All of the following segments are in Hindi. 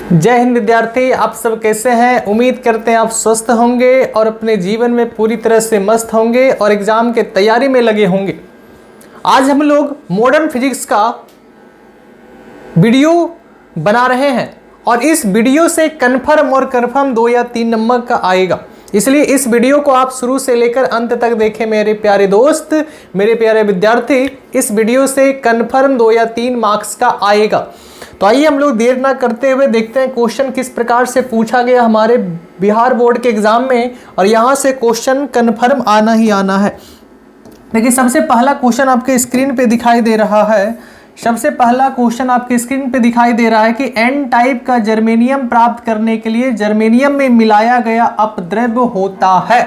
जय हिंद विद्यार्थी, आप सब कैसे हैं। उम्मीद करते हैं आप स्वस्थ होंगे और अपने जीवन में पूरी तरह से मस्त होंगे और एग्जाम के तैयारी में लगे होंगे। आज हम लोग मॉडर्न फिजिक्स का वीडियो बना रहे हैं और इस वीडियो से कन्फर्म और कन्फर्म 2 या 3 नंबर का आएगा, इसलिए इस वीडियो को आप शुरू से लेकर अंत तक देखें मेरे प्यारे दोस्त, मेरे प्यारे विद्यार्थी। इस वीडियो से कन्फर्म 2 या 3 मार्क्स का आएगा। तो आइए हम लोग देर ना करते हुए देखते हैं क्वेश्चन किस प्रकार से पूछा गया हमारे बिहार बोर्ड के एग्जाम में, और यहाँ से क्वेश्चन कन्फर्म आना ही आना है। देखिए, सबसे पहला क्वेश्चन आपके स्क्रीन पे दिखाई दे रहा है। सबसे पहला क्वेश्चन आपके स्क्रीन पे दिखाई दे रहा है कि एन टाइप का जर्मेनियम प्राप्त करने के लिए जर्मेनियम में मिलाया गया अपद्रव्य होता है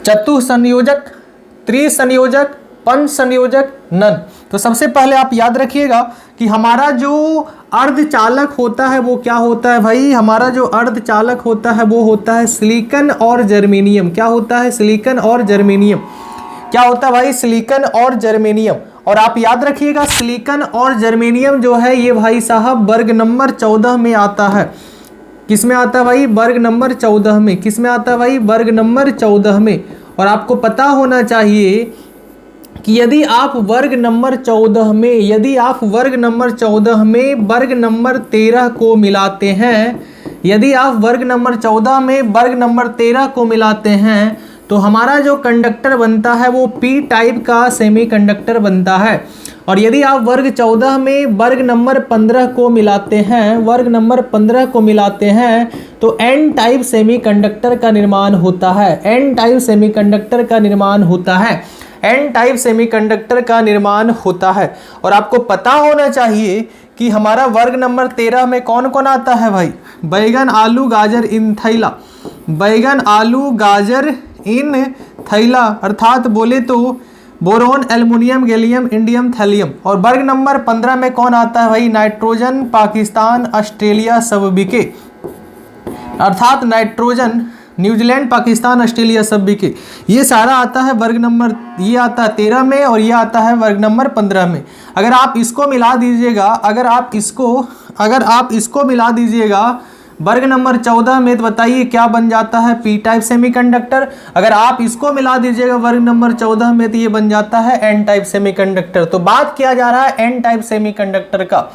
चतुसंयोजक, त्रिसंयोजक, पंचसंयोजक, नन। तो सबसे पहले आप याद रखिएगा कि हमारा जो अर्धचालक होता है वो क्या होता है भाई। हमारा जो अर्धचालक होता है वो होता है सिलिकॉन और जर्मेनियम। क्या होता है? सिलिकॉन और जर्मेनियम। क्या होता है भाई? सिलिकॉन और जर्मेनियम। और आप याद रखिएगा सिलिकॉन और जर्मेनियम जो है ये भाई साहब वर्ग नंबर 14 में आता है। किस में आता है भाई? वर्ग नंबर 14 में। किस में आता है भाई? वर्ग नंबर 14 में। और आपको पता होना चाहिए कि यदि आप वर्ग नंबर 14 में वर्ग नंबर 13 को मिलाते हैं, यदि आप वर्ग नंबर 14 में वर्ग नंबर 13 को मिलाते हैं तो हमारा जो कंडक्टर बनता है वो पी टाइप का सेमीकंडक्टर बनता है। और यदि आप वर्ग 14 में वर्ग नंबर 15 को मिलाते हैं तो एन टाइप सेमीकंडक्टर का निर्माण होता है। एन टाइप सेमीकंडक्टर का निर्माण होता है। और आपको पता होना चाहिए कि हमारा वर्ग नंबर 13 में कौन कौन आता है भाई? बैगन, आलू, गाजर इन थैला। बैगन, आलू, गाजर इन थैला, अर्थात बोले तो boron, aluminium, gallium, indium, thallium. और वर्ग नंबर 15 में कौन आता है भाई? नाइट्रोजन, पाकिस्तान, ऑस्ट्रेलिया, सब बिके, अर्थात नाइट्रोजन, न्यूजीलैंड, पाकिस्तान, ऑस्ट्रेलिया, सब बिके। ये सारा आता है वर्ग नंबर, ये आता है 13 में और ये आता है वर्ग नंबर 15 में। अगर आप इसको मिला दीजिएगा, अगर आप इसको मिला दीजिएगा वर्ग नंबर 14 में, तो बताइए क्या बन जाता है? P type semiconductor. अगर आप इसको मिला दीजिएगा वर्ग नंबर 14 में तो ये बन जाता है एन टाइप सेमीकंडक्टर। तो बात किया जा रहा है एन टाइप सेमीकंडक्टर का।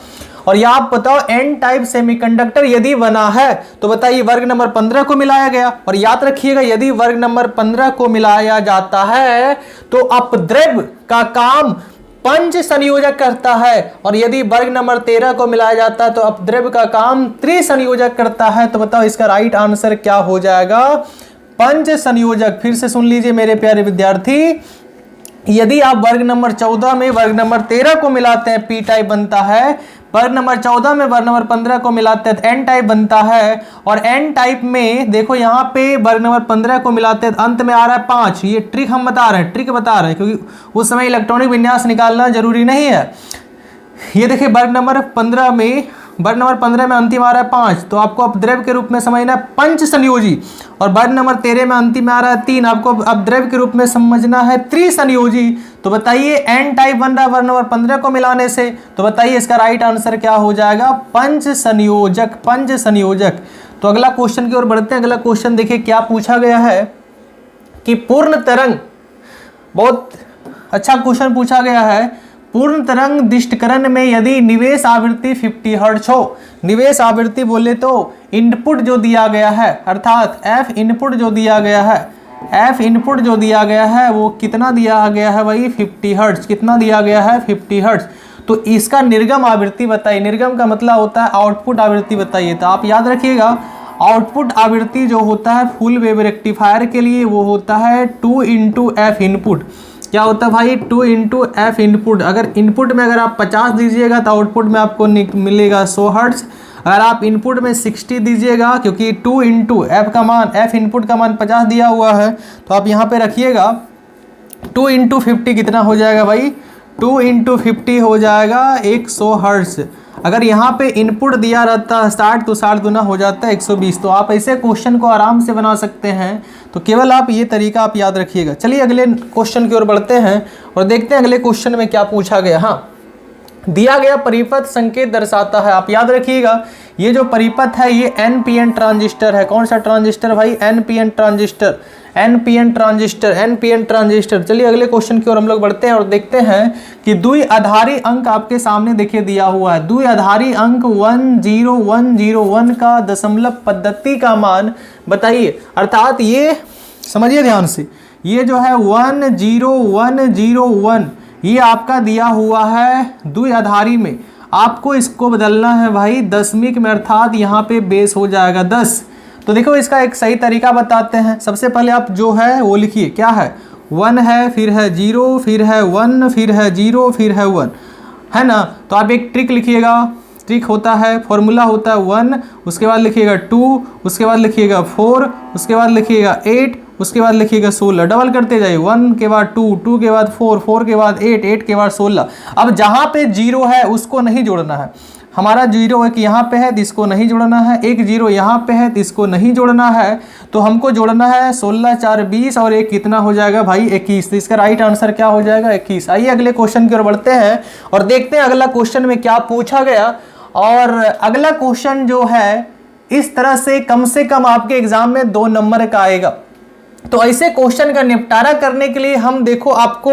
और ये आप बताओ एन टाइप सेमीकंडक्टर यदि बना है तो बताइए वर्ग नंबर 15 को मिलाया गया। और याद रखिएगा यदि वर्ग नंबर 15 को मिलाया जाता है तो अपद्रव्य का काम पंच संयोजक करता है, और यदि वर्ग नंबर 13 को मिलाया जाता है तो अपद्रव्य का काम त्रिसंयोजक करता है। तो बताओ इसका राइट आंसर क्या हो जाएगा? पंच संयोजक। फिर से सुन लीजिए मेरे प्यारे विद्यार्थी, यदि आप वर्ग नंबर 14 में वर्ग नंबर 13 को मिलाते हैं पी टाइप बनता है, वर्ग नंबर 14 में वर्ग नंबर 15 को मिलाते हैं तो एन टाइप बनता है। और एन टाइप में देखो यहाँ पे वर्ग नंबर 15 को मिलाते हैं तो अंत में आ रहा है 5। ये ट्रिक हम बता रहे हैं, क्योंकि उस समय इलेक्ट्रॉनिक विन्यास निकालना जरूरी नहीं है। ये देखिए वर्ग नंबर 15 में अंतिम आ रहा है 5, तो आपको अपद्रव्य के रूप में समझना है पंच संयोजी। और वर्ग नंबर 13 में अंतिम में आ रहा है 3, आपको अपद्रव्य के रूप में समझना है त्रिसंयोजी। तो बताइए एन टाइप बन रहा है वर्ग नंबर 15 को मिलाने से, तो बताइए इसका राइट आंसर क्या हो जाएगा? पंच संयोजक। तो अगला क्वेश्चन की ओर बढ़ते हैं। अगला क्वेश्चन देखिए क्या पूछा गया है कि पूर्ण तरंग, बहुत अच्छा क्वेश्चन पूछा गया है। पूर्ण तरंग दिष्टकरण में यदि निवेश आवृत्ति 50 हर्ट्ज हो, निवेश आवृत्ति बोले तो इनपुट जो दिया गया है, अर्थात एफ इनपुट जो दिया गया है वो कितना दिया गया है भाई? 50 हर्ट्ज। कितना दिया गया है? 50 हर्ट्ज। तो इसका निर्गम आवृत्ति बताइए। निर्गम का मतलब होता है आउटपुट आवृत्ति बताइए। तो आप याद रखिएगा आउटपुट आवृत्ति जो होता है फुल वेव रेक्टिफायर के लिए वो होता है 2 × एफ इनपुट। क्या होता है भाई? 2 × एफ इनपुट। अगर इनपुट में अगर आप 50 दीजिएगा तो आउटपुट में आपको मिलेगा 100 हर्ट्ज। अगर आप इनपुट में 60 दीजिएगा, क्योंकि 2 × एफ इनपुट का मान 50 दिया हुआ है, तो आप यहाँ पे रखिएगा 2 × 50 कितना हो जाएगा भाई? 2 × 50 हो जाएगा 100 हर्ट्ज। अगर यहाँ पे इनपुट दिया रहता है 60 तो 60 गुना हो जाता है 120। तो आप ऐसे क्वेश्चन को आराम से बना सकते हैं। तो केवल आप ये तरीका आप याद रखिएगा। चलिए अगले क्वेश्चन की ओर बढ़ते हैं और देखते हैं अगले क्वेश्चन में क्या पूछा गया। हाँ, दिया गया परिपथ संकेत दर्शाता है। आप याद रखिएगा ये जो परिपथ है ये एनपीएन ट्रांजिस्टर है। कौन सा ट्रांजिस्टर भाई? NPN transistor, NPN transistor, NPN transistor. चलिए अगले क्वेश्चन की ओर हम लोग बढ़ते हैं और देखते हैं कि द्विआधारी अंक आपके सामने देखिए दिया हुआ है। द्विआधारी अंक 10101 का दशमलव पद्धति का मान बताइए। अर्थात ये समझिए ध्यान से, ये जो है 10101 ये आपका दिया हुआ है द्विआधारी में। आपको इसको बदलना है भाई दशमिक में, अर्थात यहाँ पे बेस हो जाएगा 10। तो देखो इसका एक सही तरीका बताते हैं। सबसे पहले आप जो है वो लिखिए, क्या है? 1 है, फिर है 0, फिर है 1, फिर है 0, फिर है 1, है ना। तो आप एक ट्रिक लिखिएगा। ट्रिक होता है, फॉर्मूला होता है 1, उसके बाद लिखिएगा 2, उसके बाद लिखिएगा 4, उसके बाद लिखिएगा 8, उसके बाद लिखिएगा 16। डबल करते जाइए, 1 के बाद 2, 2 के बाद 4, 4 के बाद 8, 8 के बाद 16। अब जहाँ पे 0 है उसको नहीं जोड़ना है। हमारा 0 एक यहाँ पे है तो इसको नहीं जोड़ना है, एक 0 यहाँ पे है तो इसको नहीं जोड़ना है। तो हमको जोड़ना है 16 4 20 और एक कितना हो जाएगा भाई? 21। तो इसका राइट आंसर क्या हो जाएगा? 21। आइए अगले क्वेश्चन की ओर बढ़ते हैं और देखते हैं अगला क्वेश्चन में क्या पूछा गया। और अगला क्वेश्चन जो है इस तरह से कम आपके एग्जाम में 2 नंबर का आएगा। तो ऐसे क्वेश्चन का निपटारा करने के लिए हम देखो आपको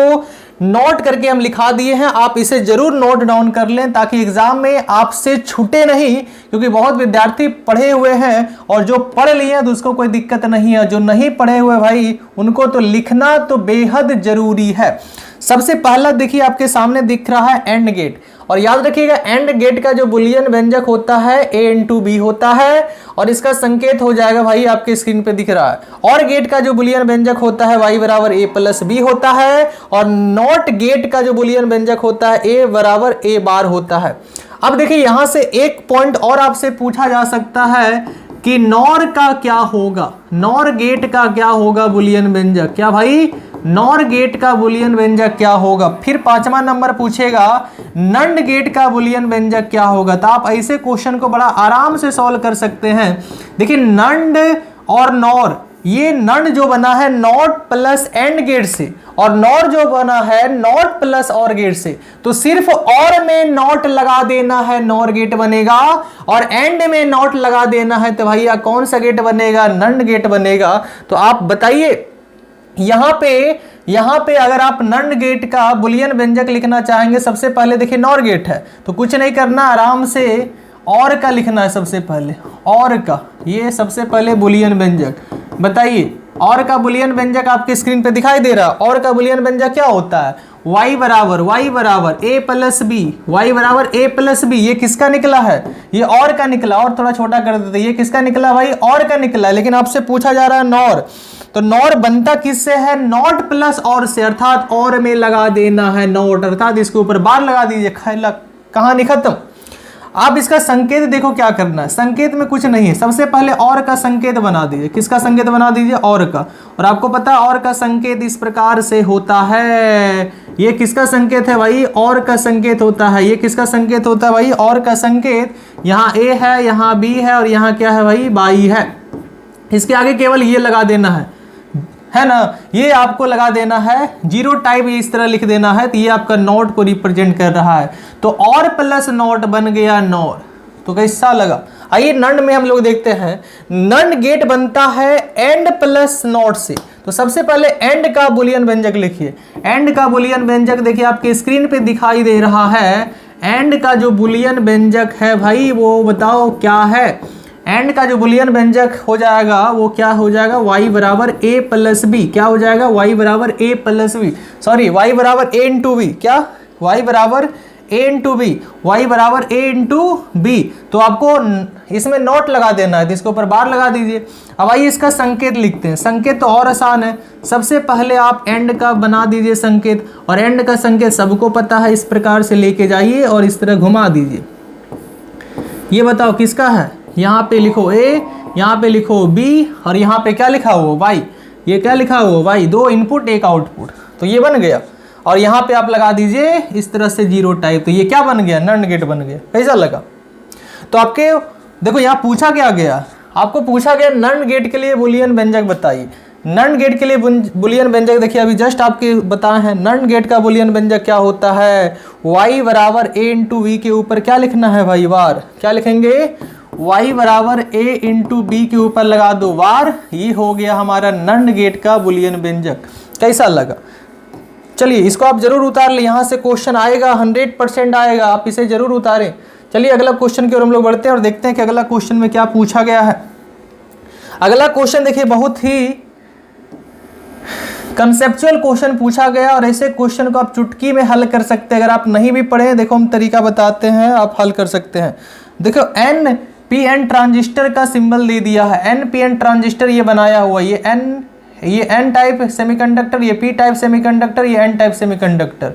नोट करके हम लिखा दिए हैं, आप इसे जरूर नोट डाउन कर लें ताकि एग्जाम में आपसे छूटे नहीं, क्योंकि बहुत विद्यार्थी पढ़े हुए हैं और जो पढ़ लिए हैं तो उसको कोई दिक्कत नहीं है, जो नहीं पढ़े हुए भाई उनको तो लिखना तो बेहद जरूरी है। सबसे पहला देखिए आपके सामने दिख रहा है एंड गेट, और याद रखिएगा एंड गेट का जो बुलियन व्यंजक होता है a इंटू बी होता है, और इसका संकेत हो जाएगा भाई आपके स्क्रीन पे दिख रहा है। और गेट का जो बुलियन व्यंजक होता है y बराबर a प्लस बी होता है, और नॉट गेट का जो बुलियन व्यंजक होता है a बराबर a बार होता है। अब देखिए यहां से एक पॉइंट और आपसे पूछा जा सकता है कि नॉर का क्या होगा, नॉर गेट का क्या होगा बुलियन व्यंजक, क्या भाई नॉर गेट का बुलियन व्यंजक क्या होगा। फिर 5वां नंबर पूछेगा नंड गेट का बुलियन व्यंजक क्या होगा। तो आप ऐसे क्वेश्चन को बड़ा आराम से सॉल्व कर सकते हैं। देखिए नंड और नॉर, ये नंड जो बना है नॉट प्लस एंड गेट से, और नॉर जो बना है नॉट प्लस और गेट से, तो सिर्फ और में नॉट लगा देना है नॉर गेट बनेगा, और एंड में नॉट लगा देना है तो भैया कौन सा गेट बनेगा? नंड गेट बनेगा। तो आप बताइए यहाँ पे अगर आप नंड गेट का बुलियन व्यंजक लिखना चाहेंगे, सबसे पहले देखिए नॉर गेट है तो कुछ नहीं करना, आराम से और का लिखना है। सबसे पहले और का, ये सबसे पहले बुलियन व्यंजक बताइए। और का बुलियन व्यंजक आपके स्क्रीन पे दिखाई दे रहा है। और का बुलियन व्यंजक क्या होता है? y बराबर a प्लस बी, y बराबर a प्लस बी। ये किसका निकला है? ये और का निकला। और थोड़ा छोटा कर देते, ये किसका निकला भाई? और का निकला। लेकिन आपसे पूछा जा रहा है नॉर, तो नॉर बनता किससे है? नॉट प्लस और से, अर्थात और में लगा देना है नॉट, अर्थात इसके ऊपर बार लगा दीजिए। कहानी खत्म। आप इसका संकेत देखो क्या करना है। संकेत में कुछ नहीं है, सबसे पहले और का संकेत बना दीजिए। किसका संकेत बना दीजिए? और का। और आपको पता है और का संकेत इस प्रकार से होता है। ये किसका संकेत है भाई? और का संकेत होता है। ये किसका संकेत होता है भाई? और का संकेत। यहाँ a है, यहाँ b है, और यहाँ क्या है भाई? बाई है। इसके आगे केवल ये लगा देना है ना, ये आपको लगा देना है। जीरो टाइप इस तरह लिख देना है, तो ये आपका नॉट को रिप्रेजेंट कर रहा है। तो और प्लस नॉट बन गया नॉर। तो कैसा लगा? आइए नंड में हम लोग देखते हैं। नंड गेट बनता है एंड प्लस नॉट से। तो सबसे पहले एंड का बुलियन व्यंजक लिखिए। एंड का बुलियन व्यंजक देखिए आपके स्क्रीन पे दिखाई दे रहा है। एंड का जो बुलियन व्यंजक है भाई वो बताओ क्या है? एंड का जो बुलियन व्यंजक हो जाएगा वो क्या हो जाएगा? y बराबर a प्लस बी। क्या हो जाएगा? y बराबर a plus b, sorry y बराबर a इंटू बी। क्या? y बराबर a इंटू बी, y बराबर a इंटू बी। तो आपको इसमें नोट लगा देना है, इसके ऊपर बार लगा दीजिए। अब आइए इसका संकेत लिखते हैं। संकेत तो और आसान है। सबसे पहले आप एंड का बना दीजिए संकेत, और एंड का संकेत सबको पता है, इस प्रकार से लेके जाइए और इस तरह घुमा दीजिए। ये बताओ किसका है? यहाँ पे लिखो a, यहाँ पे लिखो b, और यहाँ पे क्या लिखा हुआ? y। ये क्या लिखा हुआ? y। दो इनपुट एक आउटपुट, तो ये बन गया। और यहाँ पे आप लगा दीजिए इस तरह से जीरो टाइप, तो ये क्या बन गया? नंड गेट बन गया। कैसा लगा? तो आपके देखो यहाँ पूछा क्या गया? आपको पूछा गया नंड गेट के लिए बुलियन व्यंजक बताइए। नंड गेट के लिए बुलियन व्यंजक देखिए अभी जस्ट आपके बताए हैं। नंड गेट का बुलियन व्यंजक क्या होता है? y बराबर a इंटू वी के ऊपर क्या लिखना है भाई? बार। क्या लिखेंगे? y बराबर a इंटू बी के ऊपर लगा दो वार, ये हो गया हमारा नंड गेट का बुलियन व्यंजक। कैसा लगा? चलिए इसको आप जरूर उतार ले, यहाँ से क्वेश्चन आएगा, 100% आएगा, आप इसे जरूर उतारें। चलिए अगला क्वेश्चन की ओर हम लोग बढ़ते हैं और देखते हैं कि अगला क्वेश्चन में क्या पूछा गया है। अगला क्वेश्चन देखिए बहुत ही कंसेप्चुअल क्वेश्चन पूछा गया और ऐसे क्वेश्चन को आप चुटकी में हल कर सकते हैं। अगर आप नहीं भी पढ़े, देखो हम तरीका बताते हैं, आप हल कर सकते हैं। देखो NPN ट्रांजिस्टर का सिंबल दे दिया है, NPN ट्रांजिस्टर ये बनाया हुआ, ये N टाइप सेमीकंडक्टर, ये P टाइप सेमीकंडक्टर, ये N टाइप सेमीकंडक्टर,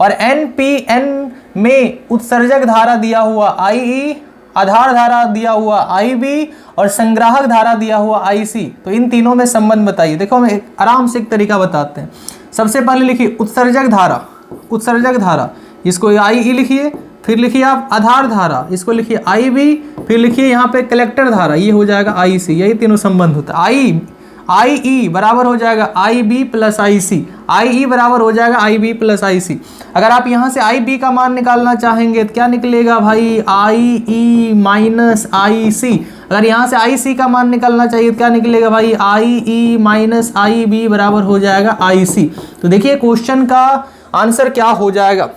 और NPN में उत्सर्जक धारा दिया हुआ IE, आधार धारा दिया हुआ IB और संग्राहक धारा दिया हुआ IC। तो इन तीनों में संबंध बताइए। देखो हम आराम से एक तरीका बताते हैं। सबसे पहले लिखिए उत्सर्जक धारा, उत्सर्जक धारा, इसको IE लिखिए, फिर लिखिए आप आधार धारा, इसको लिखिए IB, फिर लिखिए यहाँ पे कलेक्टर धारा, ये हो जाएगा IC। यही तीनों संबंध होता है। IE बराबर हो जाएगा IB प्लस IC, IE बराबर हो जाएगा IB प्लस IC। अगर आप यहाँ से IB का मान निकालना चाहेंगे तो क्या निकलेगा भाई? IE minus IC। अगर यहाँ से IC का मान निकालना चाहिए तो क्या निकलेगा भाई? IE माइनस IB बराबर हो जाएगा IC। तो देखिए क्वेश्चन का आंसर क्या हो जाएगा?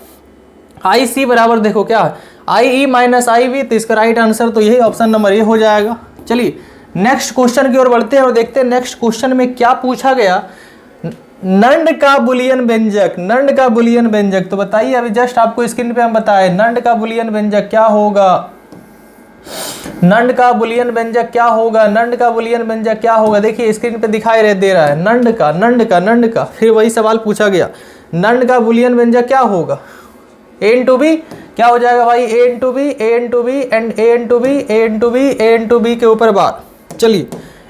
IC बराबर देखो क्या है, IE माइनस IB, तो इसका राइट आंसर तो यही ऑप्शन नंबर ए हो जाएगा। चलिए नेक्स्ट क्वेश्चन की ओर बढ़ते हैं और देखते हैं नेक्स्ट क्वेश्चन में क्या पूछा गया। नंड का बुलियन व्यंजक, नंड का बुलियन व्यंजक। तो बताइए, अभी जस्ट आपको स्क्रीन पे हम बताए नंड का बुलियन व्यंजक क्या होगा, नंड का बुलियन व्यंजक क्या होगा, नंड का बुलियन व्यंजक क्या होगा। देखिए स्क्रीन पे दिखाई दे रहा है नंड का, नंड का, नंड का। फिर वही सवाल पूछा गया, नंड का बुलियन व्यंजक क्या होगा? A इंटू बी क्या हो जाएगा भाई? A into b, A into b and A into b, A into b, A into b के ऊपर बार। चलिए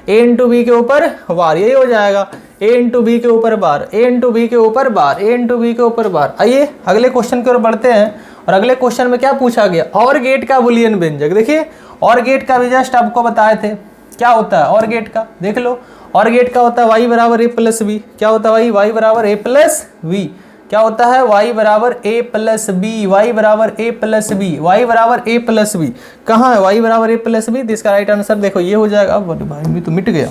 A इंटू बी के ऊपर बार, यही हो जाएगा A इंटू बी के ऊपर बार, A इंटू बी के ऊपर बार, A इंटू बी के ऊपर बार। आइए अगले क्वेश्चन की ओर बढ़ते हैं और अगले क्वेश्चन में क्या पूछा गया? और गेट का बुलियन व्यंजक। देखिए और गेट का भी जस्ट आपको बताए थे क्या होता है और गेट का, देख लो। और गेट का होता है y बराबर a प्लस बी। क्या होता है भाई? y बराबर a प्लस बी। क्या होता है? y बराबर a प्लस बी, y बराबर a प्लस बी, y बराबर a प्लस बी। कहाँ है y बराबर a प्लस बी? तो इसका राइट आंसर देखो ये हो जाएगा। अब भाई भी तो मिट गया।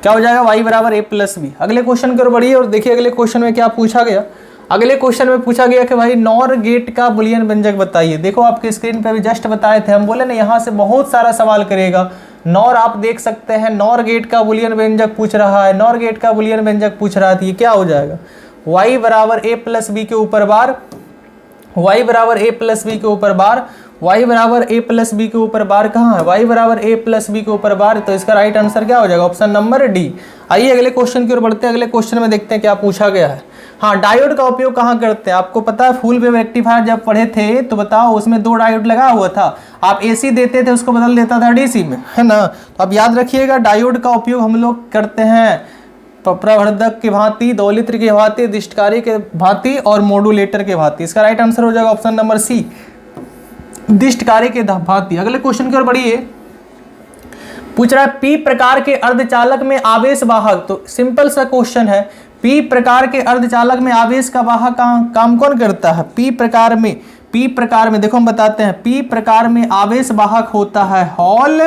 क्या हो जाएगा? y बराबर a प्लस बी। अगले क्वेश्चन की ओर बढ़िए और देखिए अगले क्वेश्चन में क्या पूछा गया। अगले क्वेश्चन में पूछा गया कि भाई नॉर गेट का बुलियन व्यंजक बताइए। देखो आपके स्क्रीन पे भी जस्ट बताए थे, हम बोले ना यहाँ से बहुत सारा सवाल करेगा। नॉर आप देख सकते हैं, नॉर गेट का बुलियन व्यंजक पूछ रहा है, नॉर गेट का बुलियन व्यंजक पूछ रहा था। ये क्या हो जाएगा? y बराबर a प्लस बी के ऊपर बार, y बराबर a प्लस बी के ऊपर बार, y बराबर a प्लस बी के ऊपर बार। कहाँ है? y बराबर a प्लस बी के ऊपर बार। तो इसका राइट आंसर क्या हो जाएगा? Option number D. आइए अगले क्वेश्चन की ओर बढ़ते हैं। अगले क्वेश्चन में देखते हैं क्या पूछा गया है। हाँ, डायोड का उपयोग कहाँ करते हैं? आपको पता है फुल वेव रेक्टिफायर जब पढ़े थे तो बताओ उसमें 2 डायोड लगा हुआ था। आप AC देते थे उसको बदल देता था DC में, है ना। तो आप याद रखिएगा डायोड का उपयोग हम लोग करते हैं प्रवर्धक की भांति, दोलित्र की भांति, दिष्टकारी के भांति और मॉड्यूलेटर के भांति। इसका राइट आंसर हो जाएगा ऑप्शन नंबर सी, दिष्टकारी के भांति। अगले क्वेश्चन की ओर बढ़िए। पूछ रहा है P प्रकार के अर्धचालक में आवेश वाहक। तो सिंपल सा क्वेश्चन है, P प्रकार के अर्धचालक में आवेश का वाहक काम कौन करता है? P प्रकार में देखो हम बताते हैं, P प्रकार में आवेश वाहक होता है हॉल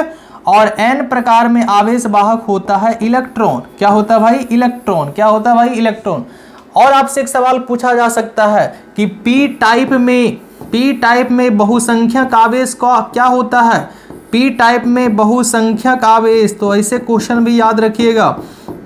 और N प्रकार में आवेश वाहक होता है इलेक्ट्रॉन। क्या होता है भाई? इलेक्ट्रॉन। क्या होता है भाई? इलेक्ट्रॉन। और आपसे एक सवाल पूछा जा सकता है कि P टाइप में बहुसंख्यक आवेश का क्या होता है? P टाइप में बहुसंख्यक आवेश। तो ऐसे क्वेश्चन भी याद रखिएगा,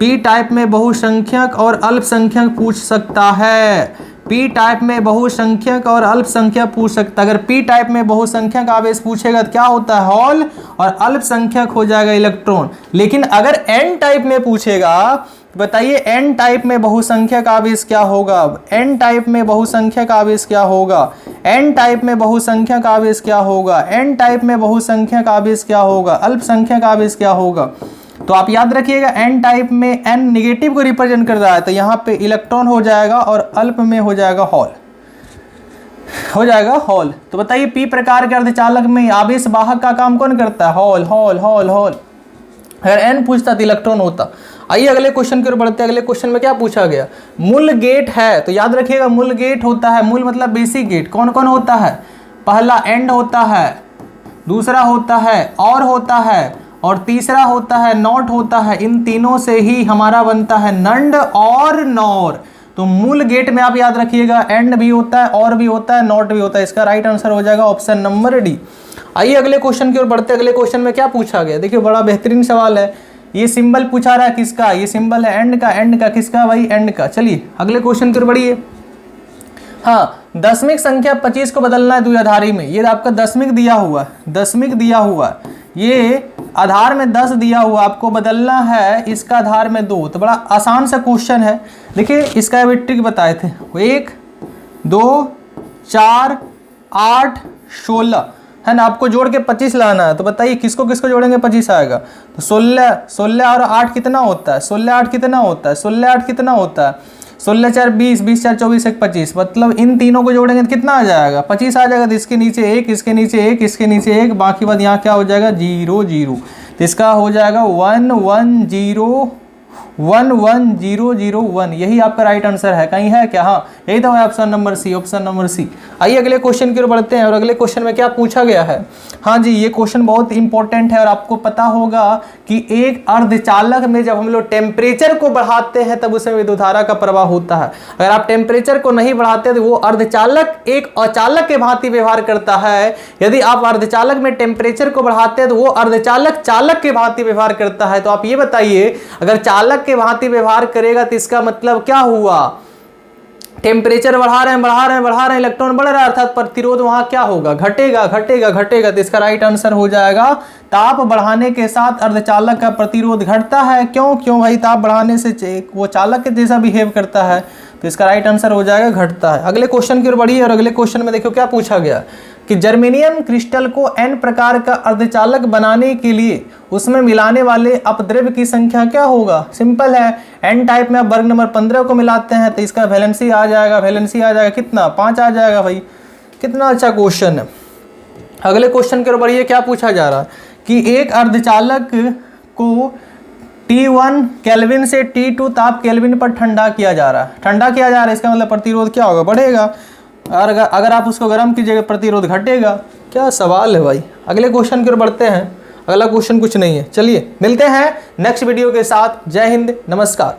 P टाइप में बहुसंख्यक और अल्पसंख्यक पूछ सकता है। P टाइप में बहुसंख्यक और अल्पसंख्यक पूछ सकता है। अगर P टाइप में बहुसंख्यक आवेश पूछेगा तो क्या होता है? हॉल, और अल्पसंख्यक हो जाएगा इलेक्ट्रॉन। लेकिन अगर N टाइप में पूछेगा, बताइए N टाइप में बहुसंख्यक आवेश क्या होगा? N टाइप में बहुसंख्यक आवेश क्या होगा? N टाइप में बहुसंख्यक आवेश क्या होगा? N टाइप में बहुसंख्यक आवेश क्या होगा? अल्पसंख्यक आवेश क्या होगा? तो आप याद रखिएगा N टाइप में N निगेटिव को रिप्रेजेंट कर रहा है, तो यहाँ पे इलेक्ट्रॉन हो जाएगा और अल्प में हो जाएगा हॉल, हो जाएगा हॉल। तो बताइए P प्रकार के अर्धचालक में आवेश वाहक का काम कौन करता है? Hall, hall, hall, hall. अगर N पूछता तो इलेक्ट्रॉन होता। आइए अगले क्वेश्चन की ओर बढ़ते हैं। अगले क्वेश्चन में क्या पूछा गया? मूल गेट है। तो याद रखिएगा मूल गेट होता है, मूल मतलब बेसिक गेट। कौन कौन होता है? पहला एंड होता है, दूसरा होता है और होता है, और तीसरा होता है नॉट होता है। इन तीनों से ही हमारा बनता है नंड और नॉर। तो मूल गेट में आप याद रखिएगा एंड भी होता है, और भी होता है, नॉट भी होता है। इसका राइट आंसर हो जाएगा ऑप्शन नंबर डी। आइए अगले क्वेश्चन की ओर बढ़ते। अगले क्वेश्चन में क्या पूछा गया, देखिए बड़ा बेहतरीन सवाल है। ये सिंबल पूछा रहा है किसका, ये सिंबल है एंड का। एंड का किसका भाई, एंड का। चलिए अगले क्वेश्चन की ओर बढ़िए। हाँ, दशमिक संख्या 25 को बदलना है द्विआधारी में। ये आपका दशमिक दिया हुआ, दशमिक दिया हुआ, ये आधार में 10 दिया हुआ, आपको बदलना है इसका आधार में 2। तो बड़ा आसान सा क्वेश्चन है। देखिए इसका अभी ट्रिक बताए थे, 1 2 4 8 16 है ना। आपको जोड़ के 25 लाना है। तो बताइए किसको किसको जोड़ेंगे 25 आएगा। तो 16 और 8 कितना होता है, 16 8 कितना होता है, 16 8 कितना होता है, 16 4 20, 20 4 24, 1 25। मतलब इन तीनों को जोड़ेंगे तो कितना आ जाएगा, 25 आ जाएगा। तो इसके नीचे 1, इसके नीचे 1, इसके नीचे 1, बाकी बात यहाँ क्या हो जाएगा 0 0। तो इसका हो जाएगा 1 1 0 1 1 0 0 1। यही आपका राइट आंसर है। कहीं है क्या, हाँ यही तो है option number c, option number c. आइए अगले क्वेश्चन की ओर बढ़ते हैं। और अगले क्वेश्चन में क्या पूछा गया है, हाँ जी ये क्वेश्चन बहुत इंपॉर्टेंट है। और आपको पता होगा कि एक अर्धचालक में जब हम लोग टेम्परेचर को बढ़ाते हैं तब उसमें विद्युत धारा का प्रवाह होता है। अगर आप टेम्परेचर को नहीं बढ़ाते तो वो अर्धचालक एक अचालक के भांति व्यवहार करता है। यदि आप अर्धचालक में टेम्परेचर को बढ़ाते हैं तो वो अर्धचालक चालक के भांति व्यवहार करता है। तो आप ये बताइए, अगर चालक के भांति व्यवहार करेगा तो इसका मतलब क्या हुआ, टेम्परेचर बढ़ा रहे हैं, इलेक्ट्रॉन बढ़ रहा है, अर्थात प्रतिरोध वहां क्या होगा, घटेगा घटेगा घटेगा। तो इसका राइट आंसर हो जाएगा ताप बढ़ाने के साथ अर्धचालक का प्रतिरोध घटता है। क्यों भाई, ताप बढ़ाने से वो चालक के जैसा बिहेव करता है। तो इसका राइट आंसर हो जाएगा घटता है। अगले क्वेश्चन की ओर बढ़िए। और अगले क्वेश्चन में देखो क्या पूछा गया कि जर्मेनियम क्रिस्टल को n प्रकार का अर्धचालक बनाने के लिए उसमें मिलाने वाले अपद्रव्य की संख्या क्या होगा। सिंपल है, n टाइप में आप वर्ग नंबर 15 को मिलाते हैं तो इसका वैलेंसी आ जाएगा, कितना 5 आ जाएगा भाई। कितना अच्छा क्वेश्चन है। अगले क्वेश्चन की ओर बढ़िए। क्या पूछा जा रहा है कि एक अर्धचालक को T1 केल्विन से T2 ताप केल्विन पर ठंडा किया जा रहा है। इसका मतलब प्रतिरोध क्या होगा, बढ़ेगा। और अगर आप उसको गर्म कीजिएगा प्रतिरोध घटेगा। क्या सवाल है भाई। अगले क्वेश्चन की ओर बढ़ते हैं। अगला क्वेश्चन कुछ नहीं है। चलिए मिलते हैं नेक्स्ट वीडियो के साथ। जय हिंद, नमस्कार।